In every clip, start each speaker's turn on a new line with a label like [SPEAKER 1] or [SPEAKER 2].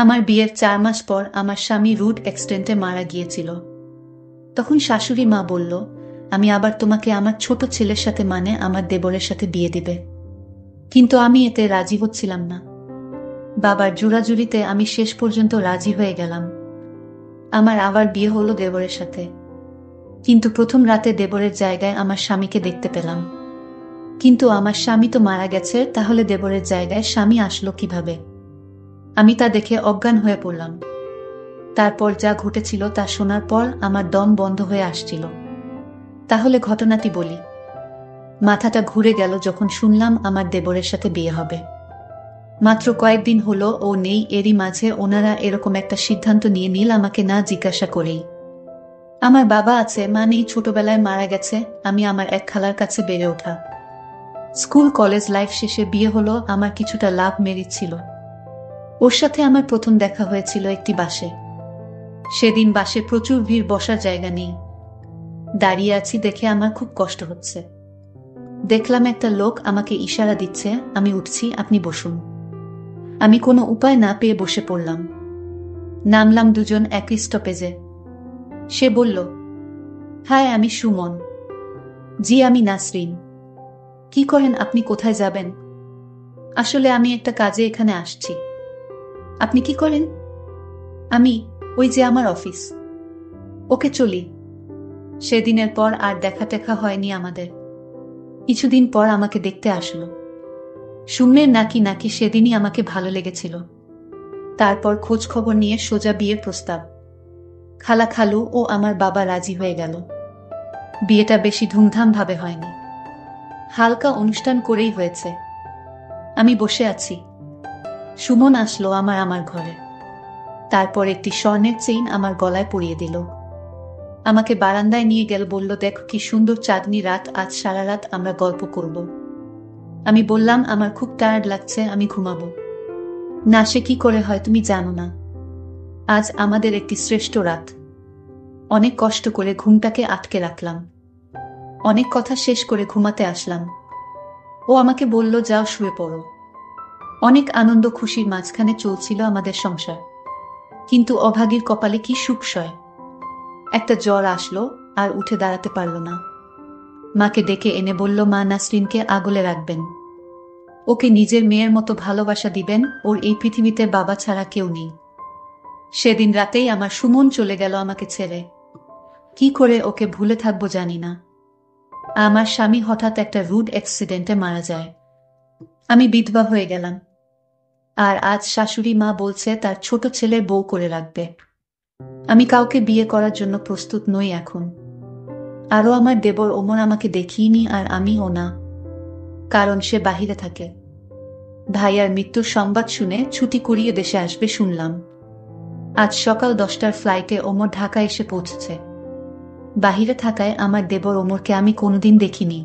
[SPEAKER 1] আমার বিয়ের 4 মাস পর আমার স্বামী রুড অ্যাক্সিডেন্টে মারা গিয়েছিল। তখন শাশুড়ি মা বলল, আমি আবার তোমাকে আমার ছোট ছেলের সাথে মানে আমার দেবরের সাথে বিয়ে দিবে। কিন্তু আমি এতে রাজি হচ্ছিলাম না। বাবার জোরাজুরিতে আমি শেষ পর্যন্ত রাজি হয়ে গেলাম। আমার আবার বিয়ে হলো দেবরের সাথে। কিন্তু প্রথম রাতে দেবরের জায়গায় আমার স্বামীকে দেখতে পেলাম। কিন্তু আমার স্বামী তো মারা গেছে, তাহলে দেবরের জায়গায় স্বামী আসলো কিভাবে? আমি তা দেখে অজ্ঞান হয়ে পড়লাম। তারপর যা ঘটেছিল তা শোনার পর আমার দম বন্ধ হয়ে আসছিল। তাহলে ঘটনাটি বলি। মাথাটা ঘুরে গেল যখন শুনলাম আমার দেবরের সাথে বিয়ে হবে। মাত্র কয়েকদিন হলো ও নেই, এরই মাঝে ওনারা এরকম একটা সিদ্ধান্ত নিয়ে নিল আমাকে না জিজ্ঞাসা করেই। আমার বাবা আছে, মা নেই, ছোটবেলায় মারা গেছে। আমি আমার এক খালার কাছে বেড়ে ওঠা। স্কুল কলেজ লাইফ শেষে বিয়ে হলো। আমার কিছুটা লাভ ম্যারেজ ছিল। ওর সাথে আমার প্রথম দেখা হয়েছিল একটি বাসে। সেদিন বাসে প্রচুর ভিড়, বসার জায়গা নেই। দাঁড়িয়ে আছি দেখে আমার খুব কষ্ট হচ্ছে। দেখলাম একটা লোক আমাকে ইশারা দিচ্ছে, আমি উঠছি, আপনি বসুন। আমি কোনো উপায় না পেয়ে বসে পড়লাম। নামলাম দুজন একই স্টপেজে। সে বলল, হাই, আমি সুমন। জি, আমি নাসরিন। কি করেন আপনি? কোথায় যাবেন? আসলে আমি একটা কাজে এখানে আসছি। আপনি কি করেন? আমি, ওই যে আমার অফিস। ওকে, চলি। সেদিনের পর আর দেখা টেখা হয়নি আমাদের। কিছুদিন পর আমাকে দেখতে আসলো। সুমের নাকি নাকি সেদিনই আমাকে ভালো লেগেছিল। তারপর খোঁজ খবর নিয়ে সোজা বিয়ের প্রস্তাব। খালা খালু ও আমার বাবা রাজি হয়ে গেল। বিয়েটা বেশি ধুমধাম ভাবে হয়নি, হালকা অনুষ্ঠান করেই হয়েছে। আমি বসে আছি। সুমন আসলো আমার ঘরে। তারপর একটি স্বর্ণের চেইন আমার গলায় পরিয়ে দিল। আমাকে বারান্দায় নিয়ে গেল, বলল, দেখো কি সুন্দর চাঁদনি রাত, আজ সারা রাত আমরা গল্প করব। আমি বললাম, আমার খুব টায়ার্ড লাগছে, আমি ঘুমাবো। না, সে কি করে হয় তুমি জানো না। আজ আমাদের একটি শ্রেষ্ঠ রাত। অনেক কষ্ট করে ঘুমটাকে আটকে রাখলাম। অনেক কথা শেষ করে ঘুমাতে আসলাম। ও আমাকে বলল, যাও শুয়ে পড়ো। অনেক আনন্দ খুশির মাঝখানে চলছিল আমাদের সংসার। কিন্তু অভাগীর কপালে কি সুখ সয়। একটা জ্বর আসলো, আর উঠে দাঁড়াতে পারল না। মাকে ডেকে এনে বলল, মা, নাসরিনকে আগলে রাখবেন। ওকে নিজের মেয়ের মতো ভালোবাসা দিবেন, ওর এই পৃথিবীতে বাবা ছাড়া কেউ নেই। সেদিন রাতেই আমার সুমন চলে গেল আমাকে ছেড়ে। কি করে ওকে ভুলে থাকবো জানি না। আমার স্বামী হঠাৎ একটা রুড অ্যাক্সিডেন্টে মারা যায়। আমি বিধবা হয়ে গেলাম। আর আজ শাশুড়ি মা বলছে তার ছোট ছেলে বউ করে রাখবে। আমি কাউকে বিয়ে করার জন্য প্রস্তুত নই এখন। আরও আমার দেবর ওমর আমাকে দেখিইনি, আর আমিও না, কারণ সে বাহিরে থাকে। ভাইয়ার মৃত্যুর সংবাদ শুনে ছুটি করিয়ে দেশে আসবে শুনলাম। আজ সকাল 10টার ফ্লাইটে ওমর ঢাকা এসে পৌঁছেছে। বাহিরে থাকায় আমার দেবর ওমরকে আমি কোনোদিন দেখিনি।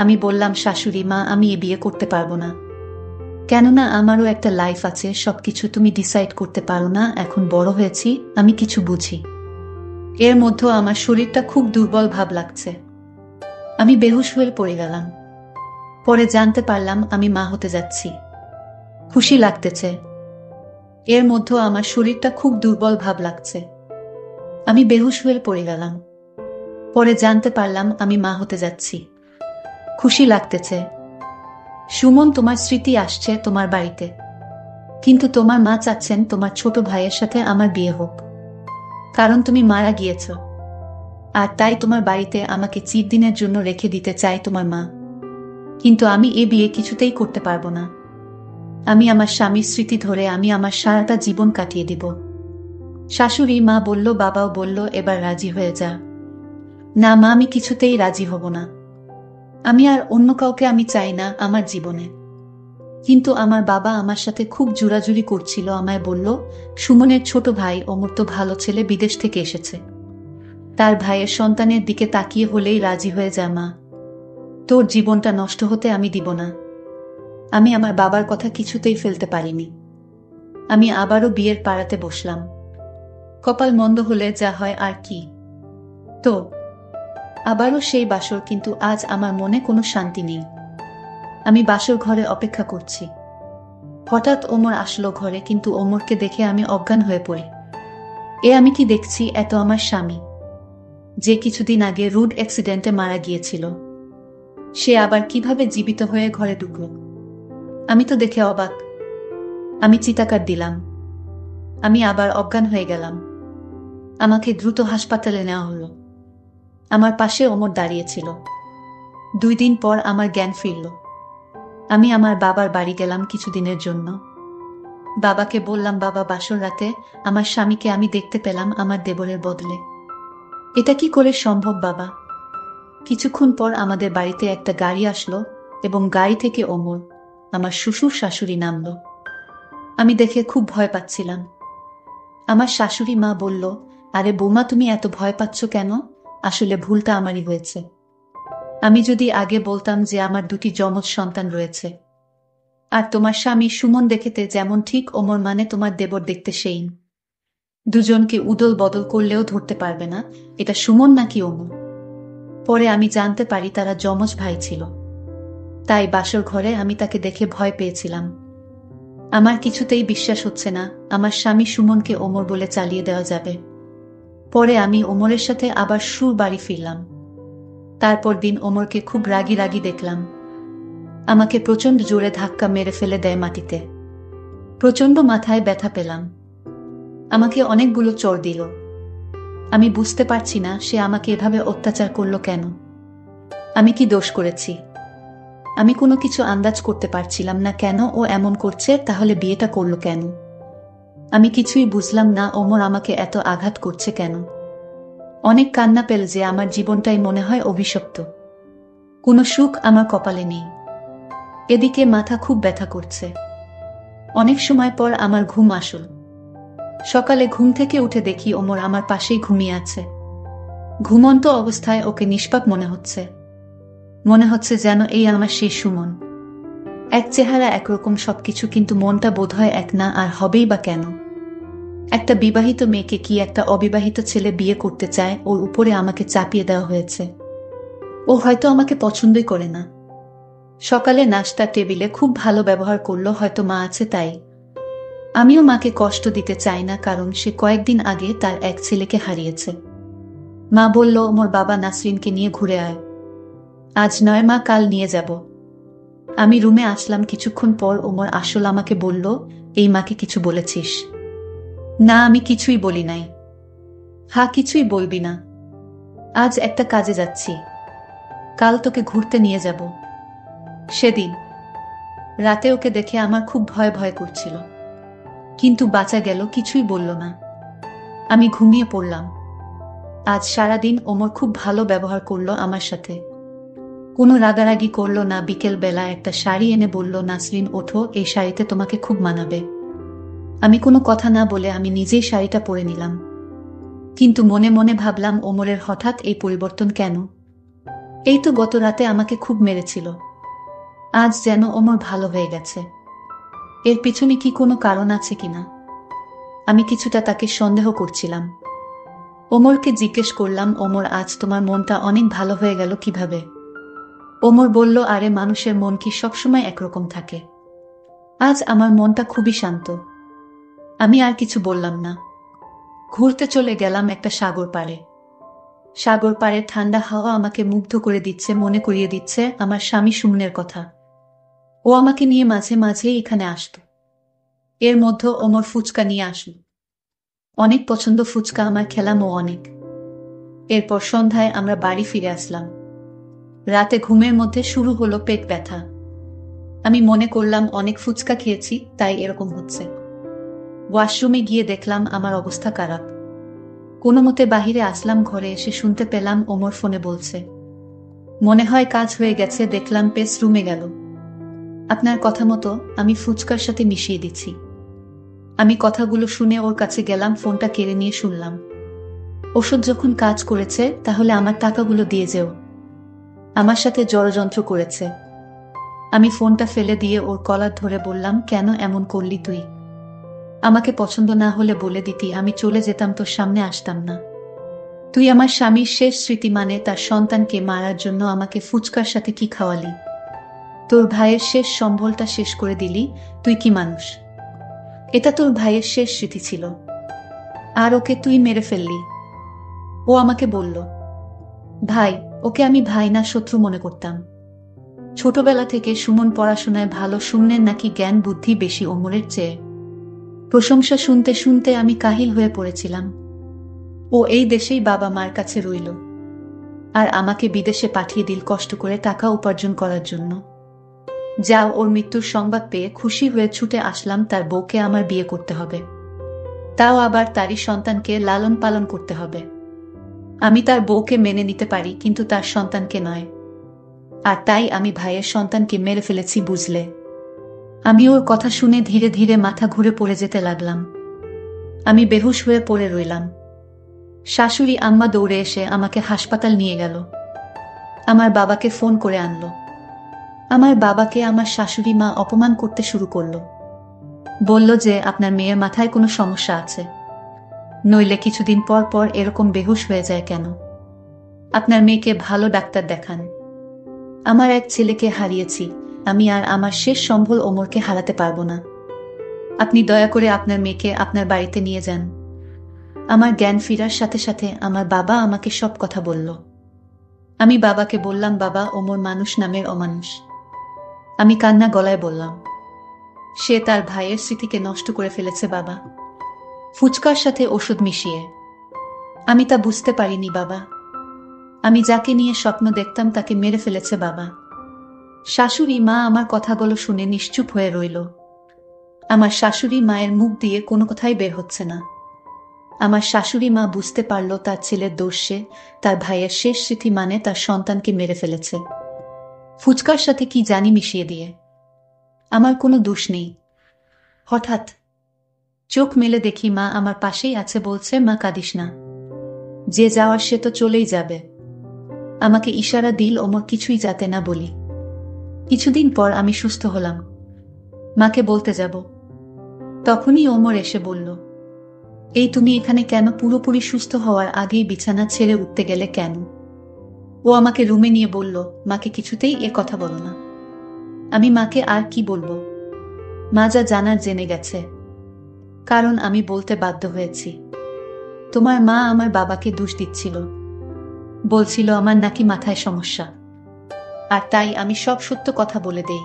[SPEAKER 1] আমি বললাম, শাশুড়ি মা, আমি এ বিয়ে করতে পারবো না। কেননা আমারও একটা লাইফ আছে, সবকিছু তুমি ডিসাইড করতে পারো না। এখন বড় হয়েছি, আমি কিছু বুঝি। এর মধ্যে আমার শরীরটা খুব দুর্বল ভাব লাগছে। আমি বেহুশ হয়ে পড়ে গেলাম। পরে জানতে পারলাম আমি মা হতে যাচ্ছি। খুশি লাগতেছে। এর মধ্যে আমার শরীরটা খুব দুর্বল ভাব লাগছে। আমি বেহুশ হয়ে পড়ে গেলাম। পরে জানতে পারলাম আমি মা হতে যাচ্ছি। খুশি লাগতেছে। সুমন, তোমার স্মৃতি আসছে তোমার বাড়িতে। কিন্তু তোমার মা চাচ্ছেন তোমার ছোট ভাইয়ের সাথে আমার বিয়ে হোক, কারণ তুমি মারা গিয়েছ। আর তাই তোমার বাড়িতে আমাকে চিরদিনের জন্য রেখে দিতে চাই তোমার মা। কিন্তু আমি এ বিয়ে কিছুতেই করতে পারবো না। আমি আমার স্বামীর স্মৃতি ধরে আমি আমার সারাটা জীবন কাটিয়ে দিব। শাশুড়ি মা বলল, বাবাও বলল, এবার রাজি হয়ে যা। না মা, আমি কিছুতেই রাজি হব না। আমি আর অন্য কাউকে আমি চাই না আমার জীবনে। কিন্তু আমার বাবা আমার সাথে খুব জোরাজুরি করছিল। আমায় বলল, সুমনের ছোট ভাই অমর তো ভালো ছেলে, বিদেশ থেকে এসেছে। তার ভাইয়ের সন্তানের দিকে তাকিয়ে হলেই রাজি হয়ে যা মা। তোর জীবনটা নষ্ট হতে আমি দিব না। আমি আমার বাবার কথা কিছুতেই ফেলতে পারিনি। আমি আবারও বিয়ের পাড়াতে বসলাম। কপাল মন্দ হলে যা হয় আর কি। তো আবারও সেই বাসর, কিন্তু আজ আমার মনে কোনো শান্তি নেই। আমি বাসর ঘরে অপেক্ষা করছি। হঠাৎ ওমর আসলো ঘরে, কিন্তু ওমরকে দেখে আমি অজ্ঞান হয়ে পড়ি। এ আমি কি দেখছি? এত আমার স্বামী, যে কিছুদিন আগে রোড অ্যাক্সিডেন্টে মারা গিয়েছিল, সে আবার কিভাবে জীবিত হয়ে ঘরে ঢুকলো? আমি তো দেখে অবাক। আমি চিৎকার দিলাম। আমি আবার অজ্ঞান হয়ে গেলাম। আমাকে দ্রুত হাসপাতালে নেওয়া হলো। আমার পাশে ওমর দাঁড়িয়েছিল। 2 দিন পর আমার জ্ঞান ফিরল। আমি আমার বাবার বাড়ি গেলাম কিছুদিনের জন্য। বাবাকে বললাম, বাবা, বাসর রাতে আমার স্বামীকে আমি দেখতে পেলাম আমার দেবরের বদলে। এটা কি করে সম্ভব বাবা? কিছুক্ষণ পর আমাদের বাড়িতে একটা গাড়ি আসলো এবং গাড়ি থেকে ওমর, আমার শ্বশুর শাশুড়ি, নামলো। আমি দেখে খুব ভয় পাচ্ছিলাম। আমার শাশুড়ি মা বলল, আরে বৌমা, তুমি এত ভয় পাচ্ছ কেন? আসলে ভুলটা আমারই হয়েছে। আমি যদি আগে বলতাম যে আমার 2টি যমজ সন্তান রয়েছে, আর তোমার স্বামী সুমন দেখতে যেমন ঠিক ওমর মানে তোমার দেবর দেখতে সেই, দুজনকে উদল বদল করলেও ধরতে পারবে না এটা সুমন নাকি ওমর। পরে আমি জানতে পারি তারা যমজ ভাই ছিল। তাই বাসর ঘরে আমি তাকে দেখে ভয় পেয়েছিলাম। আমার কিছুতেই বিশ্বাস হচ্ছে না আমার স্বামী সুমনকে ওমর বলে চালিয়ে দেওয়া যাবে। পরে আমি ওমরের সাথে আবার সুর বাড়ি ফিরলাম। তারপর দিন ওমরকে খুব রাগী রাগী দেখলাম। আমাকে প্রচণ্ড জোরে ধাক্কা মেরে ফেলে দেয় মাটিতে। প্রচণ্ড মাথায় ব্যথা পেলাম। আমাকে অনেকগুলো চড় দিল। আমি বুঝতে পারছি না সে আমাকে এভাবে অত্যাচার করলো কেন। আমি কি দোষ করেছি? আমি কোনো কিছু আন্দাজ করতে পারছিলাম না কেন ও এমন করছে। তাহলে বিয়েটা করলো কেন? আমি কিছুই বুঝলাম না ওমর আমাকে এত আঘাত করছে কেন। অনেক কান্না পেল যে আমার জীবনটাই মনে হয় অভিশপ্ত। কোনো সুখ আমার কপালে নেই। এদিকে মাথা খুব ব্যথা করছে। অনেক সময় পর আমার ঘুম আসল। সকালে ঘুম থেকে উঠে দেখি ওমর আমার পাশেই ঘুমিয়ে আছে। ঘুমন্ত অবস্থায় ওকে নিষ্পাপ মনে হচ্ছে। মনে হচ্ছে যেন এই আমার সেই সুমন। এক চেহারা, একরকম সবকিছু, কিন্তু মনটা বোধহয় এক না। আর হবেই বা কেন? একটা বিবাহিত মেয়েকে কি একটা অবিবাহিত ছেলে বিয়ে করতে চায়? ওর উপরে আমাকে চাপিয়ে দেওয়া হয়েছে। ও হয়তো আমাকে পছন্দই করে না। সকালে নাস্তার টেবিলে খুব ভালো ব্যবহার করলো, হয়তো মা আছে তাই। আমিও মাকে কষ্ট দিতে চাই না, কারণ সে কয়েকদিন আগে তার এক ছেলেকে হারিয়েছে। মা বলল, ওমর বাবা নাসরিনকে নিয়ে ঘুরে আয়। আজ নয় মা, কাল নিয়ে যাব। আমি রুমে আসলাম কিছুক্ষণ পর। ওমর আসল আমাকে বলল, এই মাকে কিছু বলেছিস? না, আমি কিছুই বলি নাই। হ্যাঁ, কিছুই বলবি না? আজ একটা কাজে যাচ্ছি, কাল তোকে ঘুরতে নিয়ে যাব। সেদিন রাতে ওকে দেখে আমার খুব ভয় ভয় করছিল, কিন্তু বাঁচা গেল, কিছুই বলল না। আমি ঘুমিয়ে পড়লাম। আজ সারাদিন ওমর খুব ভালো ব্যবহার করলো আমার সাথে। কোনো রাগারাগি করলো না। বিকেল বেলা একটা শাড়ি এনে বলল, নাসরিন ওঠো, এই শাড়িতে তোমাকে খুব মানাবে। আমি কোনো কথা না বলে আমি নিজেই শাড়িটা পরে নিলাম। কিন্তু মনে মনে ভাবলাম, ওমরের হঠাৎ এই পরিবর্তন কেন? এই তো গত রাতে আমাকে খুব মেরেছিল, আজ যেন ওমর ভালো হয়ে গেছে। এর পিছনে কি কোনো কারণ আছে কিনা? আমি কিছুটা তাকে সন্দেহ করছিলাম। ওমরকে জিজ্ঞেস করলাম, ওমর, আজ তোমার মনটা অনেক ভালো হয়ে গেল কিভাবে? ওমর বলল, আরে মানুষের মন কি সবসময় একরকম থাকে? আজ আমার মনটা খুবই শান্ত। আমি আর কিছু বললাম না। ঘুরতে চলে গেলাম একটা সাগর পাড়ে। সাগর পাড়ের ঠান্ডা হাওয়া আমাকে মুগ্ধ করে দিচ্ছে, মনে করিয়ে দিচ্ছে আমার স্বামী সুমনের কথা। ও আমাকে নিয়ে মাঝে মাঝে এখানে আসতো। এর মধ্যে ওমর ফুচকা নিয়ে আসলো। অনেক পছন্দ ফুচকা আমার, খেলাম ও অনেক। এরপর সন্ধ্যায় আমরা বাড়ি ফিরে আসলাম। রাতে ঘুমের মধ্যে শুরু হলো পেট ব্যথা। আমি মনে করলাম অনেক ফুচকা খেয়েছি, তাই এরকম হচ্ছে। ওয়াশরুমে গিয়ে দেখলাম আমার অবস্থা খারাপ। কোনো মতে বাহিরে আসলাম। ঘরে এসে শুনতে পেলাম ওমর ফোনে বলছে, মনে হয় কাজ হয়ে গেছে। দেখলাম পেস রুমে গেল। আপনার কথা মতো আমি ফুচকার সাথে মিশিয়ে দিচ্ছি। আমি কথাগুলো শুনে ওর কাছে গেলাম, ফোনটা কেড়ে নিয়ে শুনলাম, ওষুধ যখন কাজ করেছে তাহলে আমার টাকাগুলো দিয়ে যেও। আমার সাথে জড়যন্ত্র করেছে। আমি ফোনটা ফেলে দিয়ে ওর কলার ধরে বললাম, কেন এমন করলি তুই? আমাকে পছন্দ না হলে বলে দিতি, আমি চলে যেতাম, তোর সামনে আসতাম না। তুই আমার স্বামীর শেষ স্মৃতি, মানে তার সন্তানকে মারার জন্য আমাকে ফুচকার সাথে কি খাওয়ালি? তোর ভাইয়ের শেষ সম্বলটা শেষ করে দিলি, তুই কি মানুষ? এটা তোর ভাইয়ের শেষ স্মৃতি ছিল, আর ওকে তুই মেরে ফেললি। ও আমাকে বলল, ভাই, ওকে আমি ভাই না শত্রু মনে করতাম। ছোটবেলা থেকে সুমন পড়াশোনায় ভালো, শূন্যের নাকি জ্ঞান বুদ্ধি বেশি ওমরের চেয়ে। প্রশংসা শুনতে শুনতে আমি কাহিল হয়ে পড়েছিলাম। ও এই দেশেই বাবা মার কাছে রইল, আর আমাকে বিদেশে পাঠিয়ে দিল কষ্ট করে টাকা উপার্জন করার জন্য। যাও, ওর মৃত্যুর সংবাদ পেয়ে খুশি হয়ে ছুটে আসলাম তার বউকে আমার বিয়ে করতে হবে, তাও আবার তারই সন্তানকে লালন পালন করতে হবে। আমি তার বউকে মেনে নিতে পারি, কিন্তু তার সন্তানকে নয়। আর তাই আমি ভাইয়ের সন্তানকে মেরে ফেলেছি, বুঝলে? আমি ওর কথা শুনে ধীরে ধীরে মাথা ঘুরে পড়ে যেতে লাগলাম। আমি বেহুশ হয়ে পড়ে রইলাম। শাশুড়ি আম্মা দৌড়ে এসে আমাকে হাসপাতাল নিয়ে গেল। আমার বাবাকে ফোন করে আনলো। আমার বাবাকে আমার শাশুড়ি মা অপমান করতে শুরু করলো। বলল যে আপনার মেয়ের মাথায় কোনো সমস্যা আছে, নইলে কিছুদিন পর পর এরকম বেহুশ হয়ে যায় কেন? আপনার মেয়েকে ভালো ডাক্তার দেখান। আমার এক ছেলেকে হারিয়েছি, আমি আর আমার শেষ সম্বল ওমরকে হারাতে পারবো না। আপনি দয়া করে আপনার মেয়েকে আপনার বাড়িতে নিয়ে যান। আমার জ্ঞান ফিরার সাথে সাথে আমার বাবা আমাকে সব কথা বলল। আমি বাবাকে বললাম, বাবা, ওমর মানুষ নামের অমানুষ। আমি কান্না গলায় বললাম, সে তার ভাইয়ের স্মৃতিকে নষ্ট করে ফেলেছে বাবা, ফুচকার সাথে ওষুধ মিশিয়ে। আমি তা বুঝতে পারিনি বাবা। আমি যাকে নিয়ে স্বপ্ন দেখতাম তাকে মেরে ফেলেছে বাবা। শাশুড়ি মা আমার কথাগুলো শুনে নিশ্চুপ হয়ে রইল। আমার শাশুড়ি মায়ের মুখ দিয়ে কোনো কথাই বের হচ্ছে না। আমার শাশুড়ি মা বুঝতে পারল তার ছেলের দোষে তার ভাইয়ের শেষ স্মৃতি মানে তার সন্তানকে মেরে ফেলেছে, ফুচকার সাথে কি জানি মিশিয়ে দিয়ে। আমার কোনো দোষ নেই। হঠাৎ চোখ মেলে দেখি মা আমার পাশেই আছে, বলছে, মা কাঁদিস না, যে যাওয়ার সে তো চলেই যাবে। আমাকে ইশারা দিল ওমর কিছুই যাতে না বলি। কিছুদিন পর আমি সুস্থ হলাম, মাকে বলতে যাব। তখনই ওমর এসে বলল, এই তুমি এখানে কেন? পুরোপুরি সুস্থ হওয়ার আগেই বিছানা ছেড়ে উঠতে গেলে কেন? ও আমাকে রুমে নিয়ে বলল, মাকে কিছুতেই এ কথা বলো না। আমি মাকে আর কি বলবো? মা যা জানার জেনে গেছে, কারণ আমি বলতে বাধ্য হয়েছি। তোমার মা আমার বাবাকে দোষ দিচ্ছিল, বলছিল আমার নাকি মাথায় সমস্যা, আর তাই আমি সব সত্য কথা বলে দেই।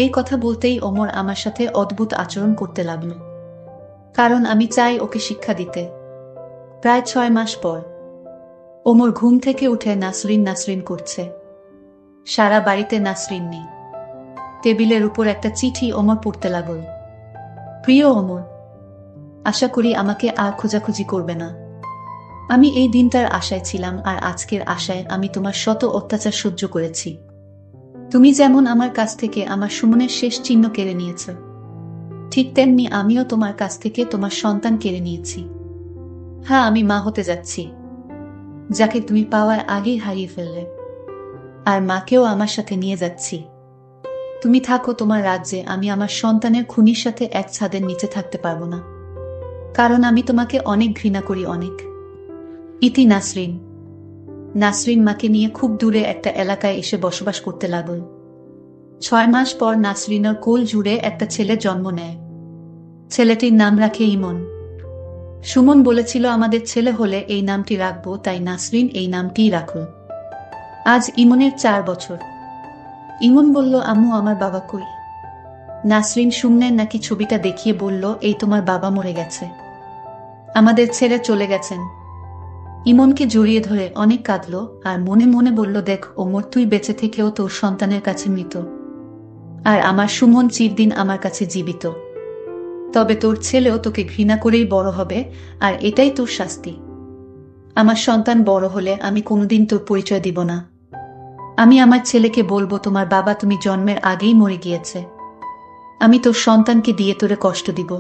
[SPEAKER 1] এই কথা বলতেই ওমর আমার সাথে অদ্ভুত আচরণ করতে লাগলো, কারণ আমি চাই ওকে শিক্ষা দিতে। প্রায় 6 মাস পর ওমর ঘুম থেকে উঠে নাসরিন নাসরিন করছে। সারা বাড়িতে নাসরিন নেই। টেবিলের উপর একটা চিঠি ওমর পড়তে লাগল। প্রিয় ওমর, আশা করি আমাকে আর খোঁজাখুঁজি করবে না। আমি এই দিনটার আশায় ছিলাম, আর আজকের আশায় আমি তোমার শত অত্যাচার সহ্য করেছি। তুমি যেমন আমার কাছ থেকে আমার সুমনের শেষ চিহ্ন কেড়ে নিয়েছ, ঠিক তেমনি আমিও তোমার কাছ থেকে তোমার সন্তান কেড়ে নিয়েছি। হ্যাঁ, আমি মা হতে যাচ্ছি, যাকে তুমি পাওয়ার আগেই হারিয়ে ফেললে। আর মাকেও আমার সাথে নিয়ে যাচ্ছি। তুমি থাকো তোমার রাজ্যে, আমি আমার সন্তানের খুনির সাথে এক ছাদের নিচে থাকতে পারবো না, কারণ আমি তোমাকে অনেক ঘৃণা করি, অনেক। ইতি নাসরিন। নাসরিন মাকে নিয়ে খুব দূরে একটা এলাকায় এসে বসবাস করতে লাগল। 6 মাস পর নাসরিনের কোল জুড়ে একটা ছেলে জন্ম নেয়। ছেলেটির নাম রাখে ইমন। সুমন বলেছিল আমাদের ছেলে হলে এই নামটি রাখবো, তাই নাসরিন এই নামটিই রাখল। আজ ইমনের 4 বছর। ইমন বলল, আম্মু, আমার বাবা কই? নাসরিন সুমনের নাকি ছবিটা দেখিয়ে বলল, এই তোমার বাবা মরে গেছে, আমাদের ছেড়ে চলে গেছেন। ইমনকে জড়িয়ে ধরে অনেক কাঁদল, আর মনে মনে বলল, দেখ ওমর, তুই বেঁচে থেকেও তোর সন্তানের কাছে মৃত, আর আমার সুমন চিরদিন আমার কাছে জীবিত। তবে তোর ছেলেও তোকে ঘৃণা করেই বড় হবে, আর এটাই তোর শাস্তি। আমার সন্তান বড় হলে আমি কোনোদিন তোর পরিচয় দিব না। আমি আমার ছেলেকে বলবো, তোমার বাবা তুমি জন্মের আগেই মরে গিয়েছে। আমি তোর সন্তানকে দিয়ে তোরে কষ্ট দিব।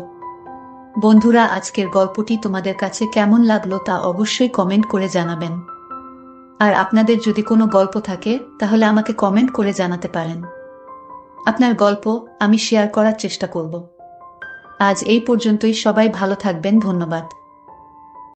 [SPEAKER 1] বন্ধুরা, আজকের গল্পটি তোমাদের কাছে কেমন লাগলো তা অবশ্যই কমেন্ট করে জানাবেন। আর আপনাদের যদি কোনো গল্প থাকে তাহলে আমাকে কমেন্ট করে জানাতে পারেন। আপনার গল্প আমি শেয়ার করার চেষ্টা করব। আজ এই পর্যন্তই। সবাই ভালো থাকবেন। ধন্যবাদ।